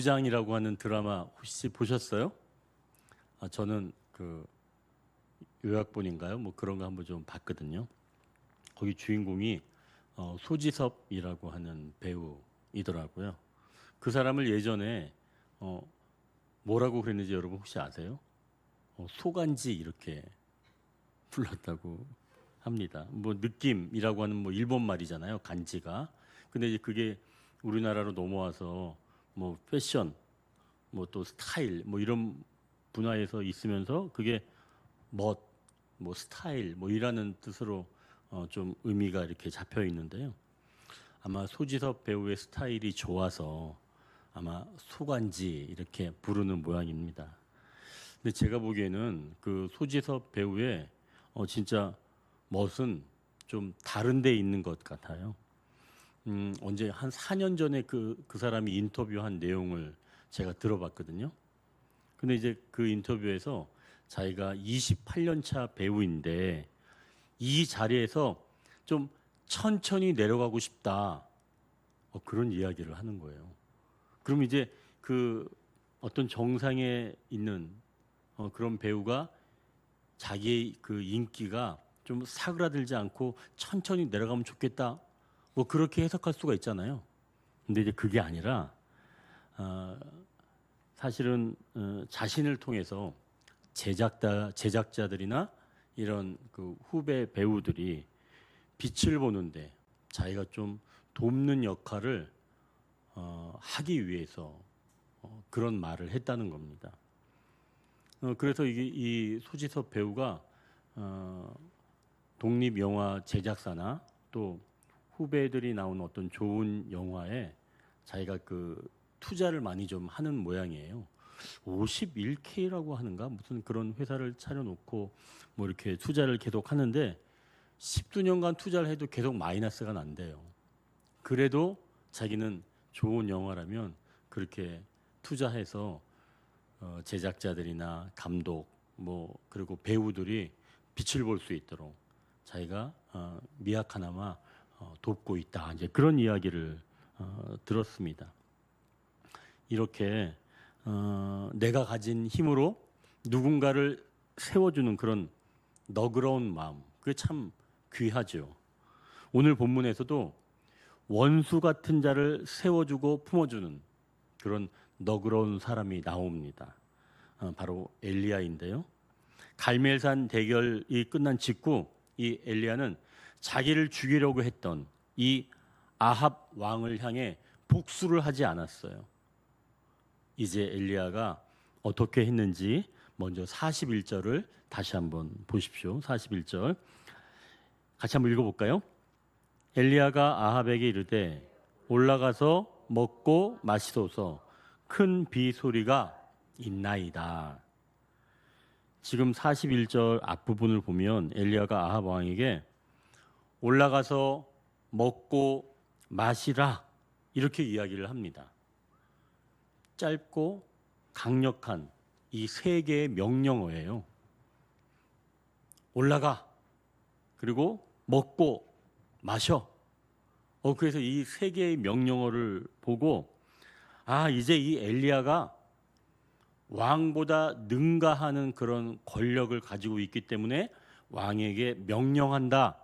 부장이라고 하는 드라마 혹시 보셨어요? 저는 그 요약본인가요? 뭐 그런 거 한번 좀 봤거든요. 거기 주인공이 소지섭이라고 하는 배우이더라고요. 그 사람을 예전에 뭐라고 그랬는지 여러분 혹시 아세요? 소간지 이렇게 불렀다고 합니다. 뭐 느낌이라고 하는 뭐 일본 말이잖아요. 간지가. 근데 이제 그게 우리나라로 넘어와서 뭐 패션, 뭐 또 스타일, 뭐 이런 분야에서 있으면서 그게 멋, 뭐 스타일, 뭐 이라는 뜻으로 좀 의미가 이렇게 잡혀 있는데요. 아마 소지섭 배우의 스타일이 좋아서 아마 소간지 이렇게 부르는 모양입니다. 근데 제가 보기에는 그 소지섭 배우의 진짜 멋은 좀 다른 데 있는 것 같아요. 언제 한 4년 전에 그 사람이 인터뷰한 내용을 제가 들어봤거든요. 근데 이제 그 인터뷰에서 자기가 28년 차 배우인데 이 자리에서 좀 천천히 내려가고 싶다. 그런 이야기를 하는 거예요. 그럼 이제 그 어떤 정상에 있는 그런 배우가 자기의 그 인기가 좀 사그라들지 않고 천천히 내려가면 좋겠다. 뭐 그렇게 해석할 수가 있잖아요. 근데 이제 그게 아니라 사실은 자신을 통해서 제작자들이나 이런 그 후배 배우들이 빛을 보는데 자기가 좀 돕는 역할을 하기 위해서 그런 말을 했다는 겁니다. 그래서 이 소지섭 배우가 독립 영화 제작사나 또 후배들이 나온 어떤 좋은 영화에 자기가 그 투자를 많이 좀 하는 모양이에요. 51K라고 하는가 무슨 그런 회사를 차려놓고 뭐 이렇게 투자를 계속 하는데 10수년간 투자를 해도 계속 마이너스가 난대요. 그래도 자기는 좋은 영화라면 그렇게 투자해서 제작자들이나 감독 뭐 그리고 배우들이 빛을 볼 수 있도록 자기가 미약하나마 돕고 있다. 이제 그런 이야기를 들었습니다. 이렇게 내가 가진 힘으로 누군가를 세워주는 그런 너그러운 마음, 그게 참 귀하죠. 오늘 본문에서도 원수 같은 자를 세워주고 품어주는 그런 너그러운 사람이 나옵니다. 바로 엘리야인데요. 갈멜산 대결이 끝난 직후 이 엘리야는 자기를 죽이려고 했던 이 아합 왕을 향해 복수를 하지 않았어요. 이제 엘리야가 어떻게 했는지 먼저 41절을 다시 한번 보십시오. 41절 같이 한번 읽어볼까요? 엘리야가 아합에게 이르되 올라가서 먹고 마시소서 큰 비 소리가 있나이다. 지금 41절 앞부분을 보면 엘리야가 아합 왕에게 올라가서 먹고 마시라 이렇게 이야기를 합니다. 짧고 강력한 이 세 개의 명령어예요. 올라가 그리고 먹고 마셔. 그래서 이 세 개의 명령어를 보고 이제 이 엘리야가 왕보다 능가하는 그런 권력을 가지고 있기 때문에 왕에게 명령한다.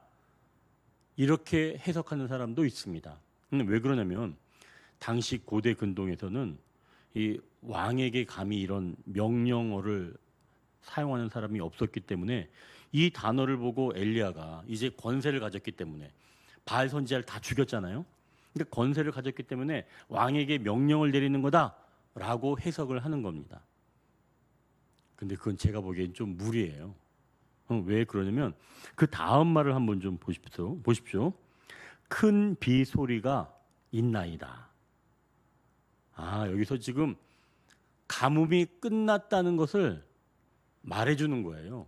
이렇게 해석하는 사람도 있습니다. 왜 그러냐면 당시 고대 근동에서는 이 왕에게 감히 이런 명령어를 사용하는 사람이 없었기 때문에 이 단어를 보고 엘리야가 이제 권세를 가졌기 때문에 바알 선지자를 다 죽였잖아요. 근데 권세를 가졌기 때문에 왕에게 명령을 내리는 거다라고 해석을 하는 겁니다. 근데 그건 제가 보기엔 좀 무리예요. 왜 그러냐면 그 다음 말을 한번 좀 보십시오. 큰 비 소리가 있나이다. 여기서 지금 가뭄이 끝났다는 것을 말해주는 거예요.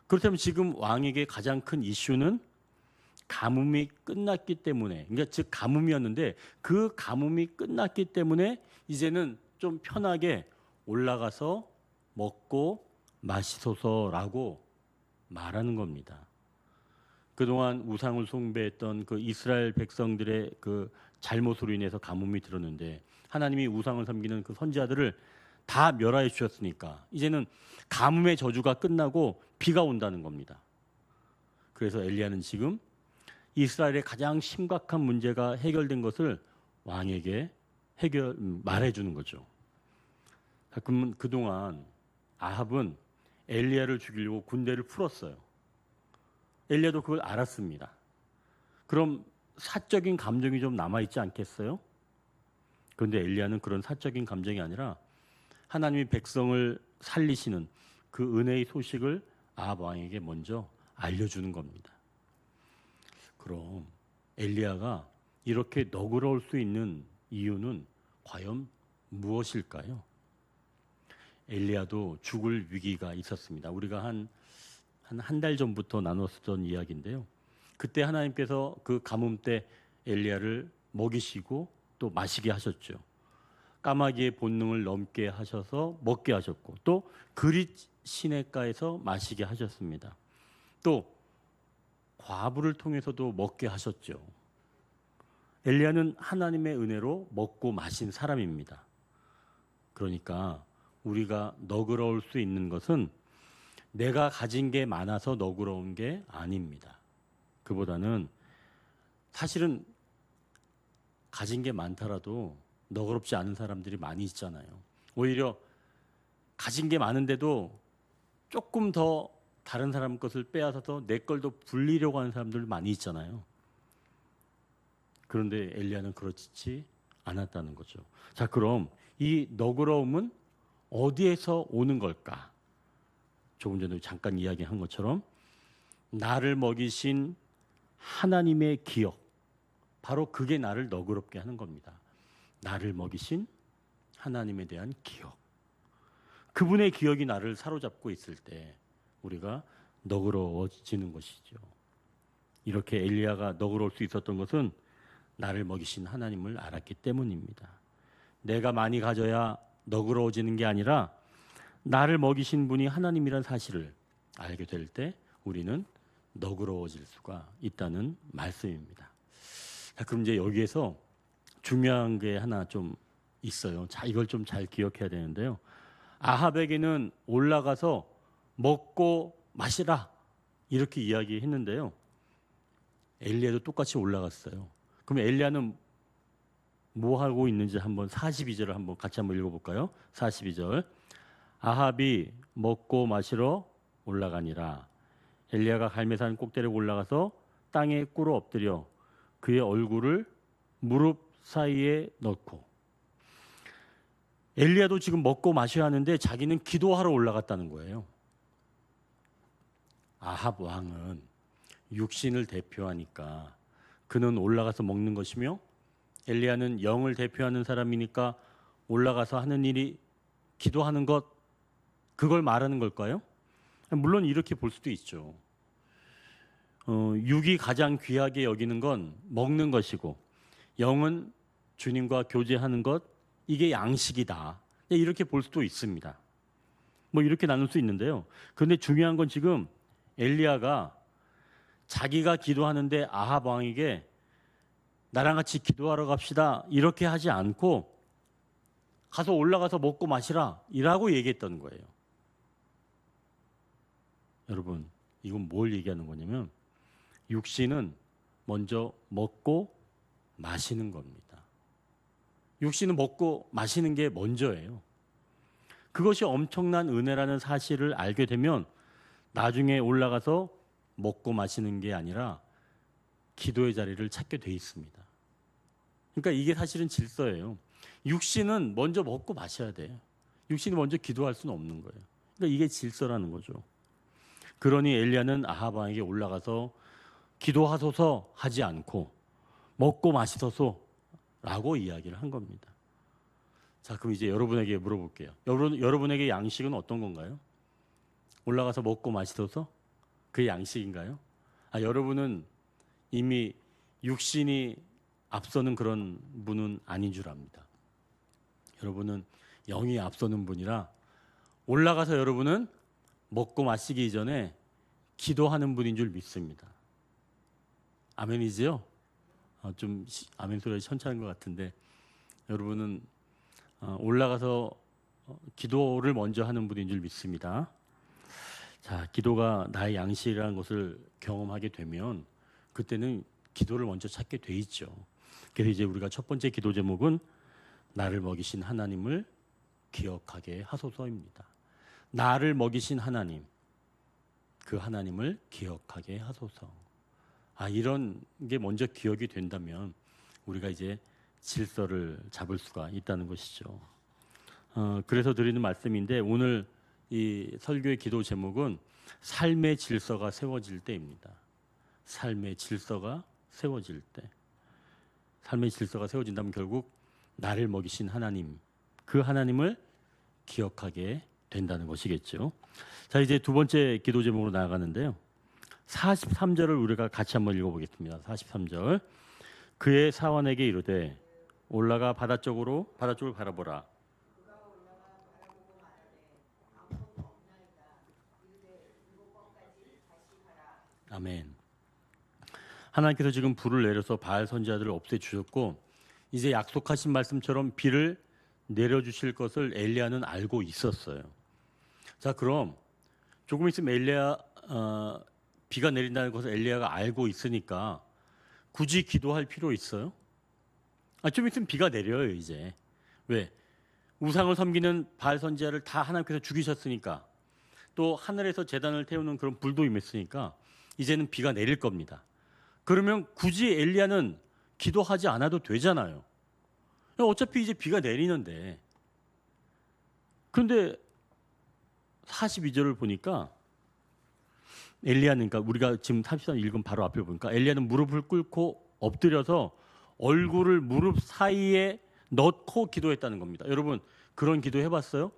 그렇다면 지금 왕에게 가장 큰 이슈는 가뭄이 끝났기 때문에, 그러니까 즉 가뭄이었는데 그 가뭄이 끝났기 때문에 이제는 좀 편하게 올라가서 먹고 마시소서라고 말하는 겁니다. 그동안 우상을 숭배했던 그 이스라엘 백성들의 그 잘못으로 인해서 가뭄이 들었는데 하나님이 우상을 섬기는 그 선지자들을 다 멸하여 주셨으니까 이제는 가뭄의 저주가 끝나고 비가 온다는 겁니다. 그래서 엘리야는 지금 이스라엘의 가장 심각한 문제가 해결된 것을 왕에게 말해주는 거죠. 그러면 그동안 아합은 엘리야를 죽이려고 군대를 풀었어요. 엘리야도 그걸 알았습니다. 그럼 사적인 감정이 좀 남아있지 않겠어요? 그런데 엘리야는 그런 사적인 감정이 아니라 하나님이 백성을 살리시는 그 은혜의 소식을 아합 왕에게 먼저 알려주는 겁니다. 그럼 엘리야가 이렇게 너그러울 수 있는 이유는 과연 무엇일까요? 엘리야도 죽을 위기가 있었습니다. 우리가 한 달 전부터 나눴던 이야기인데요. 그때 하나님께서 그 가뭄 때 엘리야를 먹이시고 또 마시게 하셨죠. 까마귀의 본능을 넘게 하셔서 먹게 하셨고 또 그릿 시냇가에서 마시게 하셨습니다. 또 과부를 통해서도 먹게 하셨죠. 엘리야는 하나님의 은혜로 먹고 마신 사람입니다. 그러니까 우리가 너그러울 수 있는 것은 내가 가진 게 많아서 너그러운 게 아닙니다. 그보다는 사실은 가진 게 많더라도 너그럽지 않은 사람들이 많이 있잖아요. 오히려 가진 게 많은데도 조금 더 다른 사람 것을 빼앗아서 내 걸 더 불리려고 하는 사람들 많이 있잖아요. 그런데 엘리야는 그렇지 않았다는 거죠. 자, 그럼 이 너그러움은 어디에서 오는 걸까? 조금 전에 잠깐 이야기한 것처럼 나를 먹이신 하나님의 기억, 바로 그게 나를 너그럽게 하는 겁니다. 나를 먹이신 하나님에 대한 기억. 그분의 기억이 나를 사로잡고 있을 때 우리가 너그러워지는 것이죠. 이렇게 엘리야가 너그러울 수 있었던 것은 나를 먹이신 하나님을 알았기 때문입니다. 내가 많이 가져야 너그러워지는 게 아니라 나를 먹이신 분이 하나님이란 사실을 알게 될 때 우리는 너그러워질 수가 있다는 말씀입니다. 자, 그럼 이제 여기에서 중요한 게 하나 좀 있어요. 자, 이걸 좀 잘 기억해야 되는데요. 아합에게는 올라가서 먹고 마시라 이렇게 이야기했는데요. 엘리야도 똑같이 올라갔어요. 그럼 엘리야는 뭐 하고 있는지 한번 42절을 한번 같이 한번 읽어볼까요? 42절. 아합이 먹고 마시러 올라가니라. 엘리야가 갈매산 꼭대기에 올라가서 땅에 꿇어 엎드려 그의 얼굴을 무릎 사이에 넣고. 엘리야도 지금 먹고 마셔야 하는데 자기는 기도하러 올라갔다는 거예요. 아합 왕은 육신을 대표하니까 그는 올라가서 먹는 것이며 엘리야는 영을 대표하는 사람이니까 올라가서 하는 일이 기도하는 것, 그걸 말하는 걸까요? 물론 이렇게 볼 수도 있죠. 육이 가장 귀하게 여기는 건 먹는 것이고 영은 주님과 교제하는 것, 이게 양식이다. 이렇게 볼 수도 있습니다. 뭐 이렇게 나눌 수 있는데요. 그런데 중요한 건 지금 엘리야가 자기가 기도하는데 아합 왕에게 나랑 같이 기도하러 갑시다 이렇게 하지 않고 가서 올라가서 먹고 마시라 이라고 얘기했던 거예요. 여러분, 이건 뭘 얘기하는 거냐면 육신은 먼저 먹고 마시는 겁니다. 육신은 먹고 마시는 게 먼저예요. 그것이 엄청난 은혜라는 사실을 알게 되면 나중에 올라가서 먹고 마시는 게 아니라 기도의 자리를 찾게 돼 있습니다. 그러니까 이게 사실은 질서예요. 육신은 먼저 먹고 마셔야 돼요. 육신이 먼저 기도할 수는 없는 거예요. 그러니까 이게 질서라는 거죠. 그러니 엘리야는 아합 왕에게 올라가서 기도하소서 하지 않고 먹고 마시소서라고 이야기를 한 겁니다. 자, 그럼 이제 여러분에게 물어볼게요. 여러분에게 양식은 어떤 건가요? 올라가서 먹고 마시소서? 그게 양식인가요? 여러분은 이미 육신이 앞서는 그런 분은 아닌 줄 압니다. 여러분은 영이 앞서는 분이라 올라가서 여러분은 먹고 마시기 이전에 기도하는 분인 줄 믿습니다. 아멘이지요? 좀 아멘 소리가 천천한 것 같은데 여러분은 올라가서 기도를 먼저 하는 분인 줄 믿습니다. 자, 기도가 나의 양식이라는 것을 경험하게 되면 그때는 기도를 먼저 찾게 돼 있죠. 그래서 이제 우리가 첫 번째 기도 제목은 나를 먹이신 하나님을 기억하게 하소서입니다. 나를 먹이신 하나님, 그 하나님을 기억하게 하소서. 이런 게 먼저 기억이 된다면 우리가 이제 질서를 잡을 수가 있다는 것이죠. 그래서 드리는 말씀인데 오늘 이 설교의 기도 제목은 삶의 질서가 세워질 때입니다. 삶의 질서가 세워질 때. 삶의 질서가 세워진다면 결국 나를 먹이신 하나님, 그 하나님을 기억하게 된다는 것이겠죠. 자, 이제 두 번째 기도 제목으로 나아가는데요. 43절을 우리가 같이 한번 읽어보겠습니다. 43절. 그의 사환에게 이르되 올라가 바다 쪽을 바라보라. 아멘. 하나님께서 지금 불을 내려서 바알 선지자들을 없애주셨고 이제 약속하신 말씀처럼 비를 내려주실 것을 엘리야는 알고 있었어요. 자, 그럼 조금 있으면 비가 내린다는 것을 엘리야가 알고 있으니까 굳이 기도할 필요 있어요? 좀 있으면 비가 내려요 이제. 왜? 우상을 섬기는 바알 선지자를 다 하나님께서 죽이셨으니까 또 하늘에서 제단을 태우는 그런 불도 임했으니까 이제는 비가 내릴 겁니다. 그러면 굳이 엘리야는 기도하지 않아도 되잖아요. 어차피 이제 비가 내리는데. 그런데 42절을 보니까 엘리야는, 그러니까 우리가 지금 33절 읽은 바로 앞에 보니까 엘리야는 무릎을 꿇고 엎드려서 얼굴을 무릎 사이에 넣고 기도했다는 겁니다. 여러분 그런 기도 해봤어요?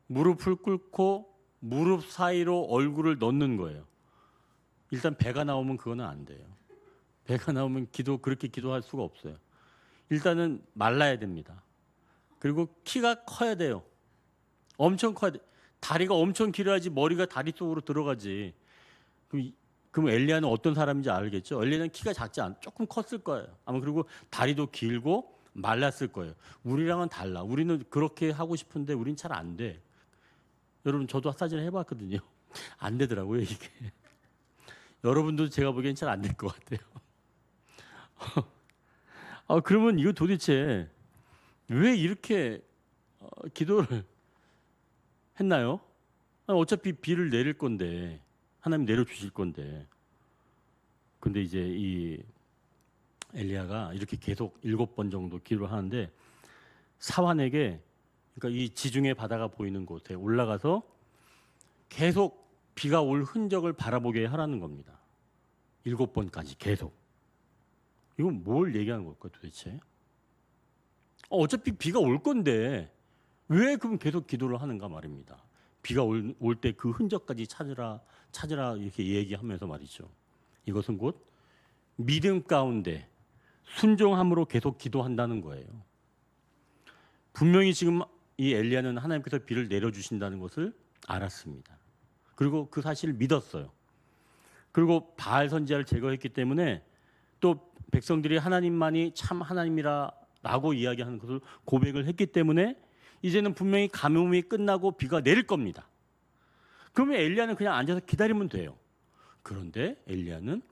무릎을 꿇고 무릎 사이로 얼굴을 넣는 거예요. 일단 배가 나오면 그거는 안 돼요. 배가 나오면 그렇게 기도할 수가 없어요. 일단은 말라야 됩니다. 그리고 키가 커야 돼요. 엄청 커야 돼. 다리가 엄청 길어야지 머리가 다리 속으로 들어가지. 그럼 엘리야는 어떤 사람인지 알겠죠? 엘리야는 키가 작지 조금 컸을 거예요. 아마 그리고 다리도 길고 말랐을 거예요. 우리랑은 달라. 우리는 그렇게 하고 싶은데 우린 잘 안 돼. 여러분 저도 사진을 해봤거든요. 안 되더라고요 이게. 여러분도 제가 보기엔 잘 안 될 것 같아요. 그러면 이거 도대체 왜 이렇게 기도를 했나요? 어차피 비를 내릴 건데 하나님 내려주실 건데. 근데 이제 이 엘리야가 이렇게 계속 7번 정도 기도를 하는데 사환에게, 그러니까 이 지중해 바다가 보이는 곳에 올라가서 계속 비가 올 흔적을 바라보게 하라는 겁니다. 7번까지 계속. 이건 뭘 얘기하는 걸까요 도대체? 어차피 비가 올 건데 왜 그럼 계속 기도를 하는가 말입니다. 비가 올 때 그 흔적까지 찾으라 이렇게 얘기하면서 말이죠. 이것은 곧 믿음 가운데 순종함으로 계속 기도한다는 거예요. 분명히 지금 이 엘리야는 하나님께서 비를 내려주신다는 것을 알았습니다. 그리고 그 사실을 믿었어요. 그리고 바알 선지자를 제거했기 때문에 또 백성들이 하나님만이 참 하나님이라고 이야기하는 것을 고백을 했기 때문에 이제는 분명히 가뭄이 끝나고 비가 내릴 겁니다. 그러면 엘리야는 그냥 앉아서 기다리면 돼요. 그런데 엘리야는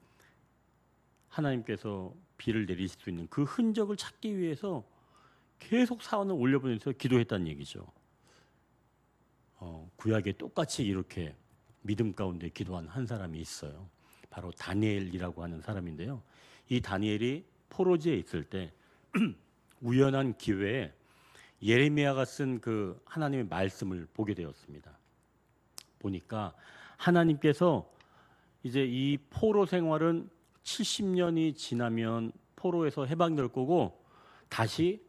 하나님께서 비를 내리실 수 있는 그 흔적을 찾기 위해서 계속 사원을 올려보내면서 기도했다는 얘기죠. 구약에 똑같이 이렇게 믿음 가운데 기도한 한 사람이 있어요. 바로 다니엘이라고 하는 사람인데요. 이 다니엘이 포로지에 있을 때 우연한 기회에 예레미야가 쓴 그 하나님의 말씀을 보게 되었습니다. 보니까 하나님께서 이제 이 포로 생활은 70년이 지나면 포로에서 해방될 거고 다시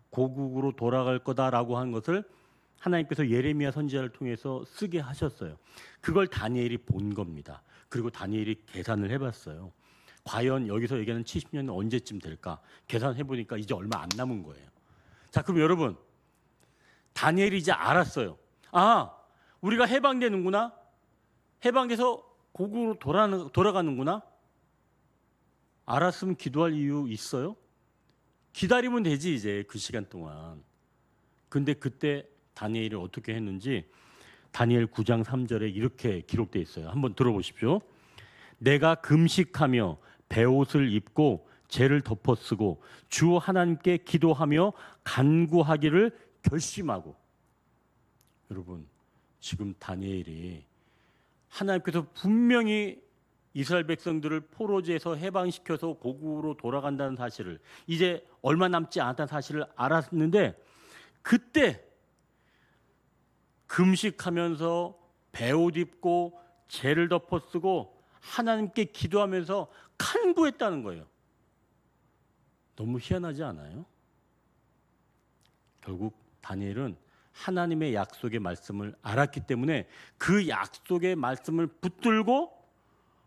고국으로 돌아갈 거다라고 한 것을 하나님께서 예레미야 선지자를 통해서 쓰게 하셨어요. 그걸 다니엘이 본 겁니다. 그리고 다니엘이 계산을 해봤어요. 과연 여기서 얘기하는 70년은 언제쯤 될까? 계산해 보니까 이제 얼마 안 남은 거예요. 자, 그럼 여러분, 다니엘이 이제 알았어요. 우리가 해방되는구나. 해방돼서 고국으로 돌아가는구나. 알았으면 기도할 이유 있어요? 기다리면 되지 이제 그 시간 동안. 근데 그때 다니엘이 어떻게 했는지 다니엘 9장 3절에 이렇게 기록되어 있어요. 한번 들어보십시오. 내가 금식하며 베옷을 입고 죄를 덮어쓰고 주 하나님께 기도하며 간구하기를 결심하고. 여러분, 지금 다니엘이 하나님께서 분명히 이스라엘 백성들을 포로지에서 해방시켜서 고국으로 돌아간다는 사실을, 이제 얼마 남지 않았다는 사실을 알았는데, 그때 금식하면서 베옷 입고 죄를 덮어쓰고 하나님께 기도하면서 간구했다는 거예요. 너무 희한하지 않아요? 결국 다니엘은 하나님의 약속의 말씀을 알았기 때문에 그 약속의 말씀을 붙들고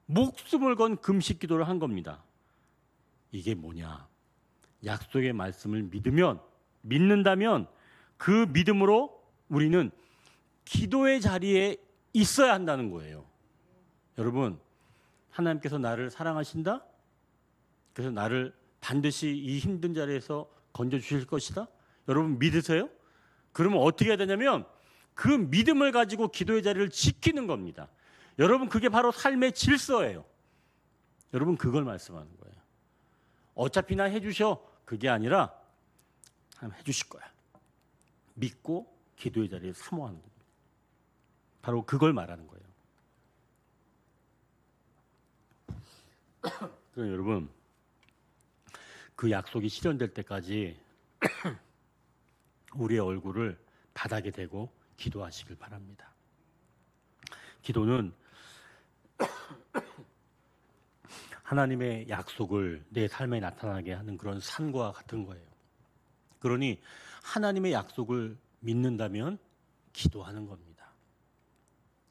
목숨을 건 금식 기도를 한 겁니다. 이게 뭐냐? 약속의 말씀을 믿는다면 그 믿음으로 우리는 기도의 자리에 있어야 한다는 거예요. 여러분, 하나님께서 나를 사랑하신다? 그래서 나를 반드시 이 힘든 자리에서 건져주실 것이다? 여러분 믿으세요? 그러면 어떻게 해야 되냐면 그 믿음을 가지고 기도의 자리를 지키는 겁니다. 여러분, 그게 바로 삶의 질서예요. 여러분, 그걸 말씀하는 거예요. 어차피 나 해주셔. 그게 아니라 하나님 해주실 거야. 믿고 기도의 자리에 사모하는 겁니다. 바로 그걸 말하는 거예요. 그럼 여러분, 그 약속이 실현될 때까지 우리의 얼굴을 바닥에 대고 기도하시길 바랍니다. 기도는 하나님의 약속을 내 삶에 나타나게 하는 그런 산과 같은 거예요. 그러니 하나님의 약속을 믿는다면 기도하는 겁니다.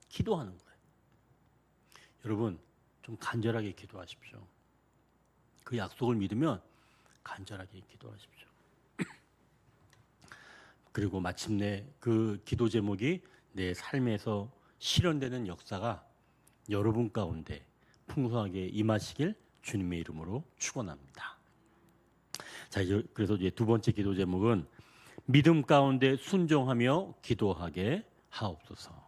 기도하는 거예요. 여러분, 좀 간절하게 기도하십시오. 그 약속을 믿으면 간절하게 기도하십시오. 그리고 마침내 그 기도 제목이 내 삶에서 실현되는 역사가 여러분 가운데 풍성하게 임하시길 주님의 이름으로 축원합니다. 자, 그래서 이제 두 번째 기도 제목은 믿음 가운데 순종하며 기도하게 하옵소서.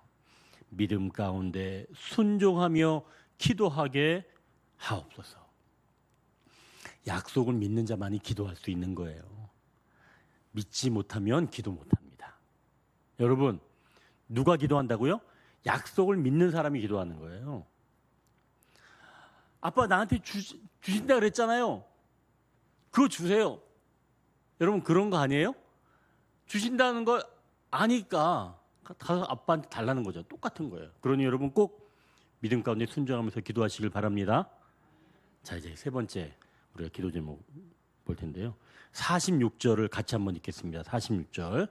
믿음 가운데 순종하며 기도하게 하옵소서. 약속을 믿는 자만이 기도할 수 있는 거예요. 믿지 못하면 기도 못합니다. 여러분, 누가 기도한다고요? 약속을 믿는 사람이 기도하는 거예요. 아빠 나한테 주신다 그랬잖아요. 그거 주세요. 여러분, 그런 거 아니에요? 주신다는 걸 아니까 가서 아빠한테 달라는 거죠. 똑같은 거예요. 그러니 여러분 꼭 믿음 가운데 순종하면서 기도하시길 바랍니다. 자, 이제 세 번째 우리가 기도 제목 볼 텐데요. 46절을 같이 한번 읽겠습니다. 46절.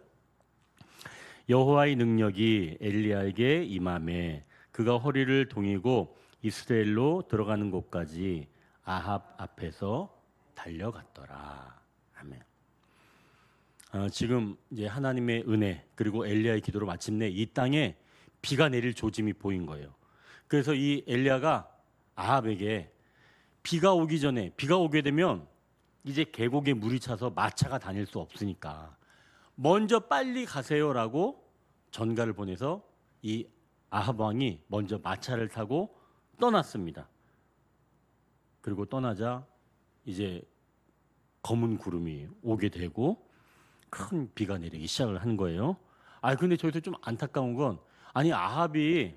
여호와의 능력이 엘리야에게 임하매 그가 허리를 동이고 이스라엘로 들어가는 곳까지 아합 앞에서 달려갔더라. 아멘. 지금 이제 하나님의 은혜 그리고 엘리야의 기도로 마침내 이 땅에 비가 내릴 조짐이 보인 거예요. 그래서 이 엘리야가 아합에게 비가 오기 전에, 비가 오게 되면 이제 계곡에 물이 차서 마차가 다닐 수 없으니까 먼저 빨리 가세요라고 전가를 보내서 이 아합 왕이 먼저 마차를 타고 떠났습니다. 그리고 떠나자 이제 검은 구름이 오게 되고 큰 비가 내리기 시작을 한 거예요. 근데 저기서 좀 안타까운 건, 아니 아합이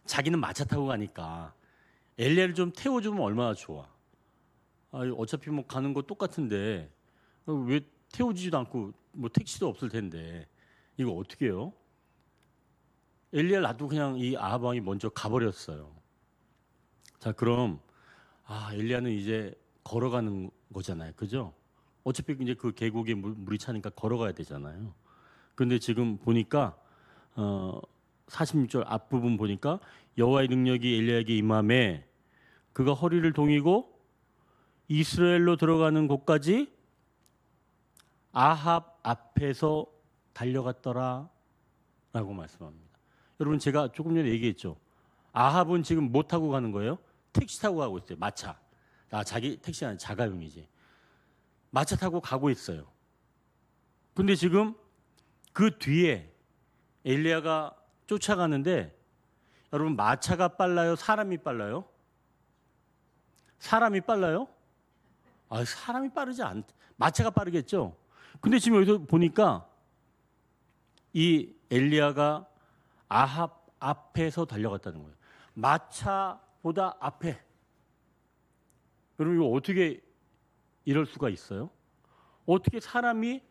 자기는 마차 타고 가니까 엘리야를 좀 태워주면 얼마나 좋아. 어차피 뭐 가는 거 똑같은데 왜 태워주지도 않고, 뭐 택시도 없을 텐데 이거 어떻게 해요? 엘리야를 놔두고 그냥 이 아합 왕이 먼저 가버렸어요. 자, 그럼 엘리야는 이제 걸어가는 거잖아요, 그죠? 어차피 이제 그 계곡에 물이 차니까 걸어가야 되잖아요. 그런데 지금 보니까 46절 앞부분 보니까 여호와의 능력이 엘리야에게 임하매 그가 허리를 동이고 이스라엘로 들어가는 곳까지 아합 앞에서 달려갔더라 라고 말씀합니다. 여러분, 제가 조금 전에 얘기했죠. 아합은 지금 뭐 타고 가는 거예요? 택시 타고 가고 있어요. 마차. 자기 택시 아니 자가용이지. 마차 타고 가고 있어요. 근데 지금 그 뒤에 엘리야가 쫓아가는데 여러분 마차가 빨라요? 사람이 빨라요? 사람이 빨라요? 사람이 빠르지 않. 마차가 빠르겠죠. 근데 지금 여기서 보니까 이 엘리야가 아합 앞에서 달려갔다는 거예요. 마차보다 앞에. 여러분 이거 어떻게 이럴 수가 있어요? 어떻게 사람이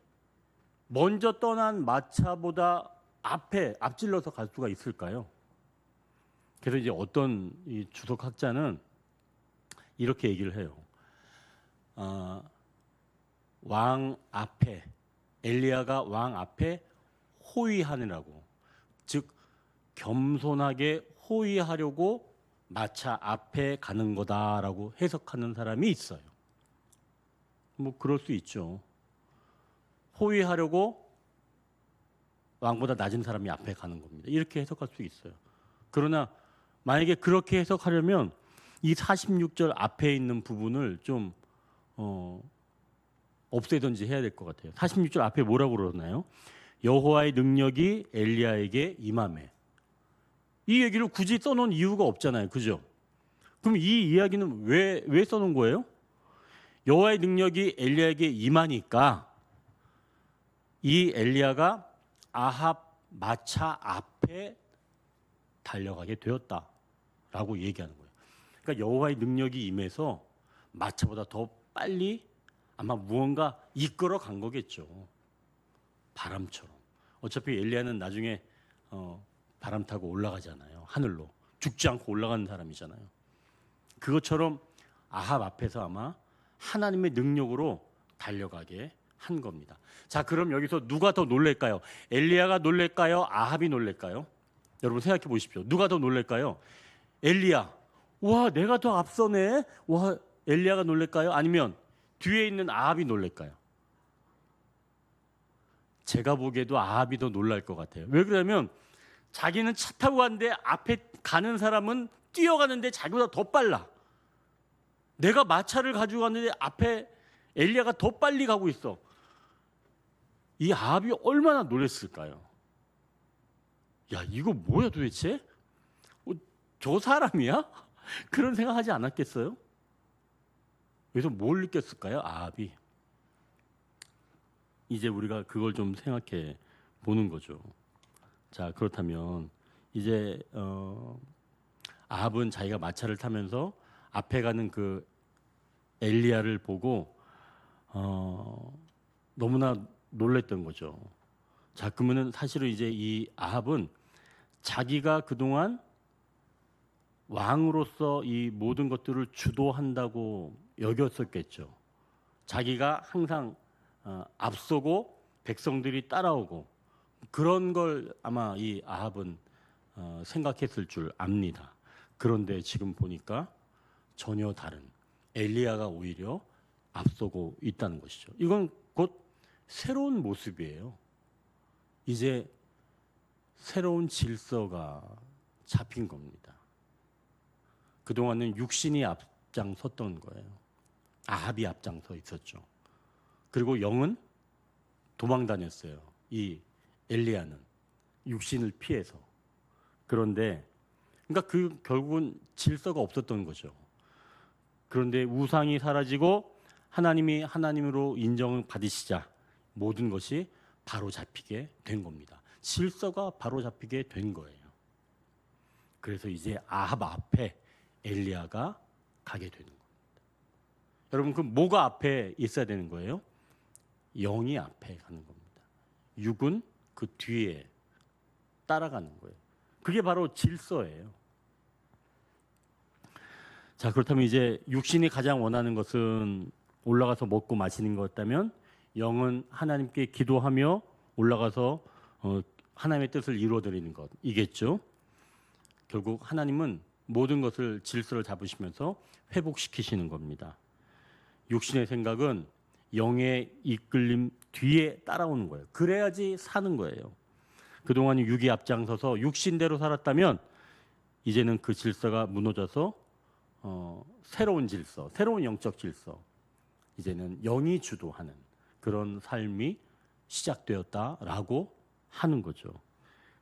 먼저 떠난 마차보다 앞에 앞질러서 갈 수가 있을까요? 그래서 이제 어떤 이 주석학자는 이렇게 얘기를 해요. 왕 앞에 엘리야가 왕 앞에 호위하느라고, 즉 겸손하게 호위하려고 마차 앞에 가는 거다라고 해석하는 사람이 있어요. 뭐 그럴 수 있죠. 호위하려고 왕보다 낮은 사람이 앞에 가는 겁니다. 이렇게 해석할 수 있어요. 그러나 만약에 그렇게 해석하려면 이 46절 앞에 있는 부분을 좀 없애든지 해야 될 것 같아요. 46절 앞에 뭐라고 그러나요? 여호와의 능력이 엘리야에게 임하매. 이 얘기를 굳이 써놓은 이유가 없잖아요. 그죠? 그럼 이 이야기는 왜 써놓은 거예요? 여호와의 능력이 엘리야에게 임하니까 이 엘리야가 아합 마차 앞에 달려가게 되었다라고 얘기하는 거예요. 그러니까 여호와의 능력이 임해서 마차보다 더 빨리 아마 무언가 이끌어 간 거겠죠. 바람처럼. 어차피 엘리야는 나중에 바람 타고 올라가잖아요. 하늘로. 죽지 않고 올라가는 사람이잖아요. 그것처럼 아합 앞에서 아마 하나님의 능력으로 달려가게 한 겁니다. 자, 그럼 여기서 누가 더 놀랄까요? 엘리야가 놀랄까요? 아합이 놀랄까요? 여러분 생각해 보십시오. 누가 더 놀랄까요? 엘리야. 와, 내가 더 앞서네. 와, 엘리야가 놀랄까요? 아니면 뒤에 있는 아합이 놀랄까요? 제가 보기에도 아합이 더 놀랄 것 같아요. 왜 그러냐면 자기는 차 타고 가는데 앞에 가는 사람은 뛰어가는데 자기보다 더 빨라. 내가 마차를 가지고 갔는데 앞에 엘리야가 더 빨리 가고 있어. 이 아합이 얼마나 놀랐을까요? 야, 이거 뭐야 도대체? 저 사람이야? 그런 생각하지 않았겠어요? 그래서 뭘 느꼈을까요? 아합이. 이제 우리가 그걸 좀 생각해 보는 거죠. 자, 그렇다면 이제 아합은 자기가 마차를 타면서 앞에 가는 그 엘리야를 보고 너무나 놀랬던 거죠. 자, 그러면은 사실은 이제 이 아합은 자기가 그동안 왕으로서 이 모든 것들을 주도한다고 여겼었겠죠. 자기가 항상 앞서고 백성들이 따라오고 그런 걸 아마 이 아합은 생각했을 줄 압니다. 그런데 지금 보니까 전혀 다른 엘리야가 오히려 앞서고 있다는 것이죠. 이건 곧 새로운 모습이에요. 이제 새로운 질서가 잡힌 겁니다. 그동안은 육신이 앞장섰던 거예요. 아합이 앞장서 있었죠. 그리고 영은 도망 다녔어요. 이 엘리야는 육신을 피해서. 그런데 그러니까 그 결국은 질서가 없었던 거죠. 그런데 우상이 사라지고 하나님이 하나님으로 인정을 받으시자 모든 것이 바로 잡히게 된 겁니다. 질서가 바로 잡히게 된 거예요. 그래서 이제 아합 앞에 엘리야가 가게 되는 겁니다. 여러분, 그 뭐가 앞에 있어야 되는 거예요? 영이 앞에 가는 겁니다. 육은 그 뒤에 따라가는 거예요. 그게 바로 질서예요. 자, 그렇다면 이제 육신이 가장 원하는 것은 올라가서 먹고 마시는 것이었다면 영은 하나님께 기도하며 올라가서 하나님의 뜻을 이루어드리는 것이겠죠. 결국 하나님은 모든 것을 질서를 잡으시면서 회복시키시는 겁니다. 육신의 생각은 영의 이끌림 뒤에 따라오는 거예요. 그래야지 사는 거예요. 그동안 육이 앞장서서 육신대로 살았다면 이제는 그 질서가 무너져서 새로운 질서, 새로운 영적 질서, 이제는 영이 주도하는 그런 삶이 시작되었다라고 하는 거죠.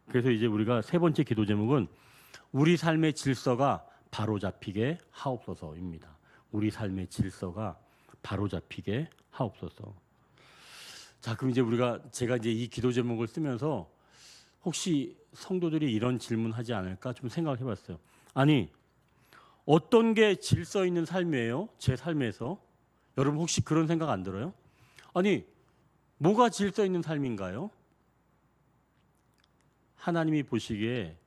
그래서 이제 우리가 세 번째 기도 제목은 우리 삶의 질서가 바로잡히게 하옵소서입니다. 우리 삶의 질서가 바로잡히게 하옵소서. 자, 그럼 이제 제가 이제 이 기도 제목을 쓰면서 혹시 성도들이 이런 질문하지 않을까 좀 생각해 봤어요. 아니, 어떤 게 질서 있는 삶이에요? 제 삶에서. 여러분 혹시 그런 생각 안 들어요? 아니, 뭐가 질서 있는 삶인가요? 하나님이 보시기에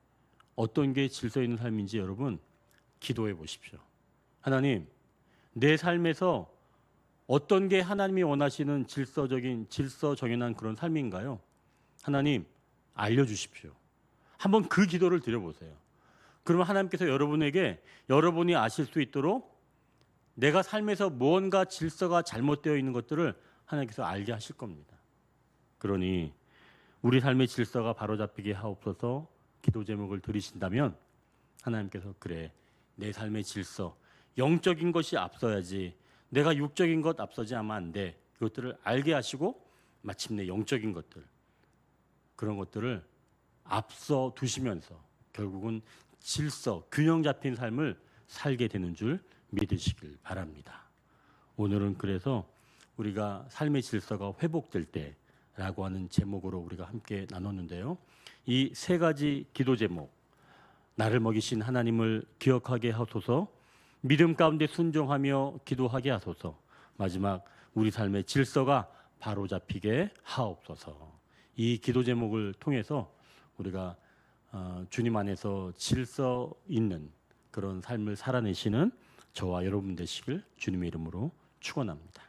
어떤 게 질서 있는 삶인지 여러분 기도해 보십시오. 하나님, 내 삶에서 어떤 게 하나님이 원하시는 질서 정연한 그런 삶인가요? 하나님, 알려주십시오. 한번 그 기도를 드려보세요. 그러면 하나님께서 여러분에게 여러분이 아실 수 있도록 내가 삶에서 무언가 질서가 잘못되어 있는 것들을 하나님께서 알게 하실 겁니다. 그러니 우리 삶의 질서가 바로잡히게 하옵소서 기도 제목을 들으신다면 하나님께서 그래, 내 삶의 질서, 영적인 것이 앞서야지 내가 육적인 것 앞서지 하면 안 돼. 그것들을 알게 하시고 마침내 영적인 것들, 그런 것들을 앞서 두시면서 결국은 질서, 균형 잡힌 삶을 살게 되는 줄 믿으시길 바랍니다. 오늘은 그래서 우리가 삶의 질서가 회복될 때라고 하는 제목으로 우리가 함께 나눴는데요. 이 세 가지 기도 제목, 나를 먹이신 하나님을 기억하게 하소서, 믿음 가운데 순종하며 기도하게 하소서, 마지막 우리 삶의 질서가 바로잡히게 하옵소서. 이 기도 제목을 통해서 우리가 주님 안에서 질서 있는 그런 삶을 살아내시는 저와 여러분 되시길 주님의 이름으로 축원합니다.